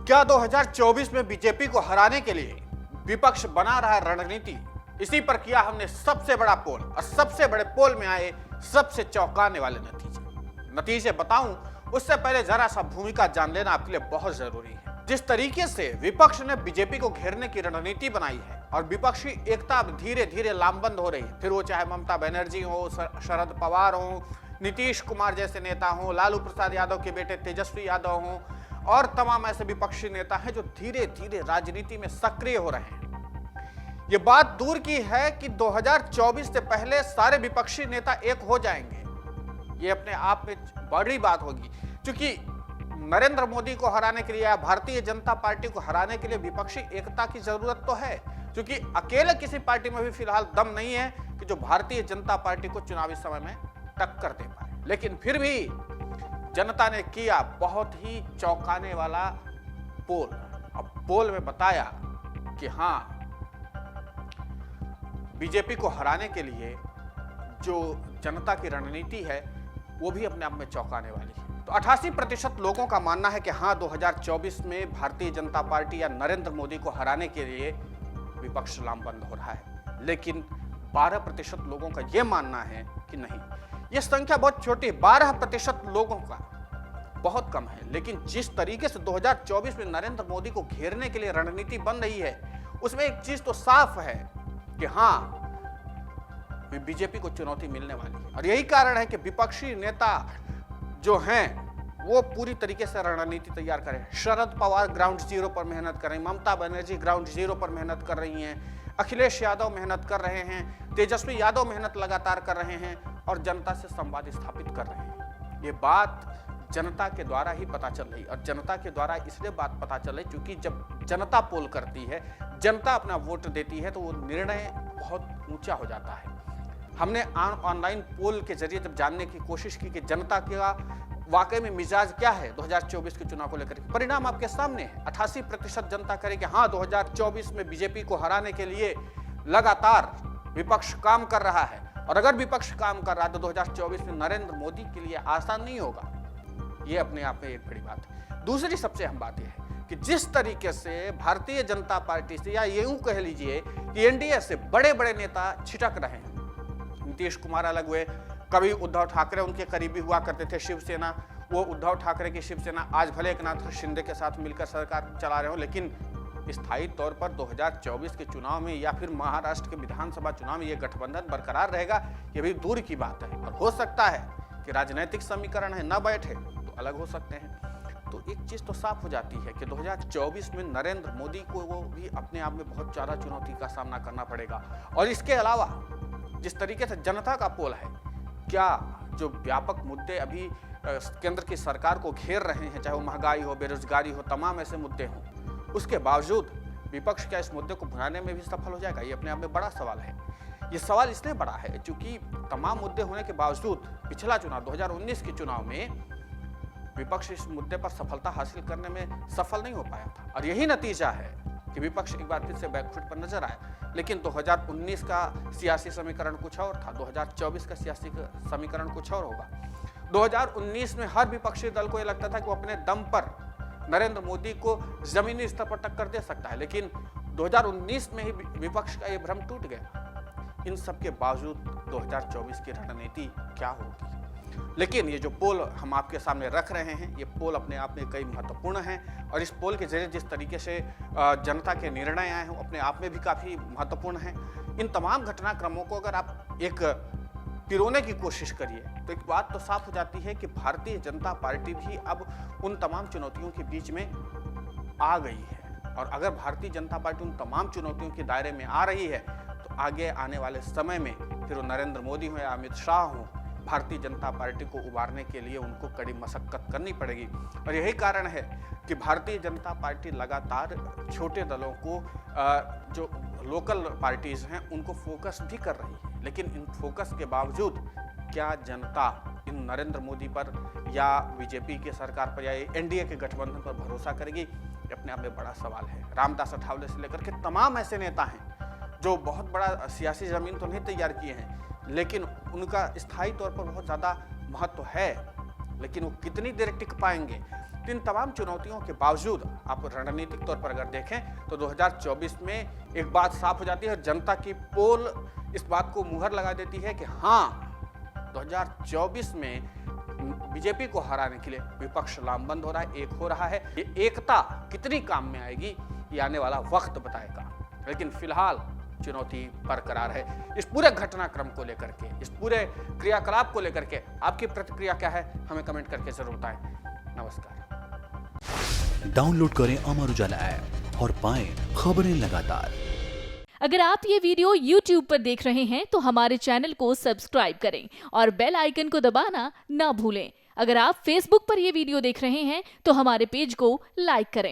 क्या 2024 में बीजेपी को हराने के लिए विपक्ष बना रहा रणनीति? इसी पर किया हमने सबसे बड़ा पोल और सबसे बड़े पोल में आए सबसे चौंकाने वाले नतीजे बताऊं उससे पहले जरा सा भूमिका जान लेना आपके लिए बहुत जरूरी है। जिस तरीके से विपक्ष ने बीजेपी को घेरने की रणनीति बनाई है और विपक्षी एकता धीरे धीरे लामबंद हो रही है, फिर वो चाहे ममता बनर्जी हो, शरद पवार हो, नीतीश कुमार जैसे नेता हो, लालू प्रसाद यादव के बेटे तेजस्वी यादव हो और तमाम ऐसे विपक्षी नेता हैं जो धीरे धीरे राजनीति में सक्रिय हो रहे हैं। ये बात दूर की है कि 2024 से पहले सारे विपक्षी नेता एक हो जाएंगे, ये अपने आप में बड़ी बात होगी, क्योंकि नरेंद्र मोदी को हराने के लिए या भारतीय जनता पार्टी को हराने के लिए विपक्षी एकता की जरूरत तो है, क्योंकि अकेले किसी पार्टी में भी फिलहाल दम नहीं है कि जो भारतीय जनता पार्टी को चुनावी समय में टक्कर दे पाए। लेकिन फिर भी जनता ने किया बहुत ही चौंकाने वाला पोल। अब पोल में बताया कि हाँ, बीजेपी को हराने के लिए जो जनता की रणनीति है वो भी अपने आप में चौंकाने वाली है। तो 88% लोगों का मानना है कि हाँ, 2024 में भारतीय जनता पार्टी या नरेंद्र मोदी को हराने के लिए विपक्ष लामबंद हो रहा है। लेकिन 12% लोगों का यह मानना है कि नहीं। यह संख्या बहुत छोटी है, 12% लोगों का बहुत कम है। लेकिन जिस तरीके से 2024 में नरेंद्र मोदी को घेरने के लिए रणनीति बन रही है, उसमें एक चीज तो साफ है कि हाँ, बीजेपी को चुनौती मिलने वाली है। और यही कारण है कि विपक्षी नेता जो हैं वो पूरी तरीके से रणनीति तैयार करें। शरद पवार ग्राउंड जीरो पर मेहनत कर रहे हैं, ममता बनर्जी ग्राउंड जीरो पर मेहनत कर रही हैं, अखिलेश यादव मेहनत कर रहे हैं, तेजस्वी यादव मेहनत लगातार कर रहे हैं और जनता से संवाद स्थापित कर रहे हैं। ये बात जनता के द्वारा ही पता चल रही, और जनता के द्वारा इसलिए बात पता चल रही क्योंकि जब जनता पोल करती है, जनता अपना वोट देती है, तो वो निर्णय बहुत ऊंचा हो जाता है। हमने ऑनलाइन पोल के जरिए जब जानने की कोशिश की कि जनता का वाकई में मिजाज क्या है 2024 के चुनाव को लेकर, परिणाम आपके सामने है। 88% जनता करे कि हाँ, 2024 में बीजेपी को हराने के लिए लगातार विपक्ष काम कर रहा है, और अगर विपक्ष काम कर रहा है तो 2024 में नरेंद्र मोदी के लिए आसान नहीं होगा। ये अपने आप में एक बड़ी बात है। दूसरी सबसे अहम बात यह है कि जिस तरीके से भारतीय जनता पार्टी से, या यूं कह लीजिए कि एनडीए से बड़े बड़े नेता छिटक रहे हैं। नीतीश कुमार अलग हुए, कभी उद्धव ठाकरे उनके करीबी हुआ करते थे, शिवसेना, वो उद्धव ठाकरे की शिवसेना आज भले एकनाथ शिंदे के साथ मिलकर सरकार चला रहे हो, लेकिन स्थायी तौर पर 2024 के चुनाव में या फिर महाराष्ट्र के विधानसभा चुनाव में ये गठबंधन बरकरार रहेगा, ये भी दूर की बात है। और हो सकता है कि राजनीतिक समीकरण है, न बैठे तो अलग हो सकते हैं। तो एक चीज तो साफ हो जाती है कि 2024 में नरेंद्र मोदी को वो भी अपने आप में बहुत ज्यादा चुनौती का सामना करना पड़ेगा। और इसके अलावा जिस तरीके से जनता का पोल है, क्या जो व्यापक मुद्दे अभी केंद्र की सरकार को घेर रहे हैं, चाहे वो महंगाई हो, बेरोजगारी हो, तमाम ऐसे मुद्दे हों, उसके बावजूद विपक्ष क्या इस मुद्दे को भुनाने में भी सफल हो जाएगा? ये अपने आप में बड़ा सवाल है। ये सवाल इसलिए बड़ा है क्योंकि तमाम मुद्दे होने के बावजूद पिछला चुनाव 2019 के चुनाव में विपक्ष इस मुद्दे पर सफलता हासिल करने में सफल नहीं हो पाया था, और यही नतीजा है कि विपक्ष एक बार फिर से बैकफुट पर नजर आया। लेकिन 2019 का सियासी समीकरण कुछ और था, 2024 का सियासी समीकरण कुछ और होगा। 2019 में हर विपक्षी दल को यह लगता था कि वो अपने दम पर नरेंद्र मोदी को जमीनी स्तर पर टक्कर दे सकता है, लेकिन 2019 में ही विपक्ष का ये भ्रम टूट गया। इन सब के बावजूद 2024 की रणनीति क्या होगी? लेकिन ये जो पोल हम आपके सामने रख रहे हैं, ये पोल अपने आप में कई महत्वपूर्ण हैं, और इस पोल के जरिए जिस तरीके से जनता के निर्णय आए हैं वो अपने आप में भी काफ़ी महत्वपूर्ण हैं। इन तमाम घटनाक्रमों को अगर आप एक पिरोने की कोशिश करिए तो एक बात तो साफ हो जाती है कि भारतीय जनता पार्टी भी अब उन तमाम चुनौतियों के बीच में आ गई है। और अगर भारतीय जनता पार्टी उन तमाम चुनौतियों के दायरे में आ रही है तो आगे आने वाले समय में फिर वो नरेंद्र मोदी हो या अमित शाह हो, भारतीय जनता पार्टी को उबारने के लिए उनको कड़ी मशक्कत करनी पड़ेगी। और यही कारण है कि भारतीय जनता पार्टी लगातार छोटे दलों को, जो लोकल पार्टीज हैं, उनको फोकस भी कर रही है। लेकिन इन फोकस के बावजूद क्या जनता इन नरेंद्र मोदी पर या बीजेपी के सरकार पर या एनडीए के गठबंधन पर भरोसा करेगी? ये अपने आप में बड़ा सवाल है। रामदास अठावले से लेकर के तमाम ऐसे नेता हैं जो बहुत बड़ा सियासी जमीन तो नहीं तैयार किए हैं, लेकिन उनका स्थायी तौर पर बहुत ज़्यादा महत्व है, लेकिन वो कितनी देर टिक पाएंगे, तो इन तमाम चुनौतियों के बावजूद आप रणनीतिक तौर पर अगर देखें तो 2024 में एक बात साफ हो जाती है और जनता की पोल इस बात को मुहर लगा देती है कि हाँ, 2024 में बीजेपी को हराने के लिए विपक्ष लामबंद हो रहा है, एक हो रहा है। ये एकता कितनी काम में आएगी ये आने वाला वक्त बताएगा, लेकिन फिलहाल चुनौती बरकरार है। इस पूरे घटनाक्रम को लेकर के, इस पूरे क्रियाकलाप को लेकर के आपकी प्रतिक्रिया क्या है, हमें कमेंट करके जरूर बताएं। नमस्कार। डाउनलोड करें अमर उजाला ऐप और पाएं खबरें लगातार। अगर आप ये वीडियो YouTube पर देख रहे हैं तो हमारे चैनल को सब्सक्राइब करें और बेल आइकन को दबाना ना भूलें। अगर आप Facebook पर ये वीडियो देख रहे हैं तो हमारे पेज को लाइक करें।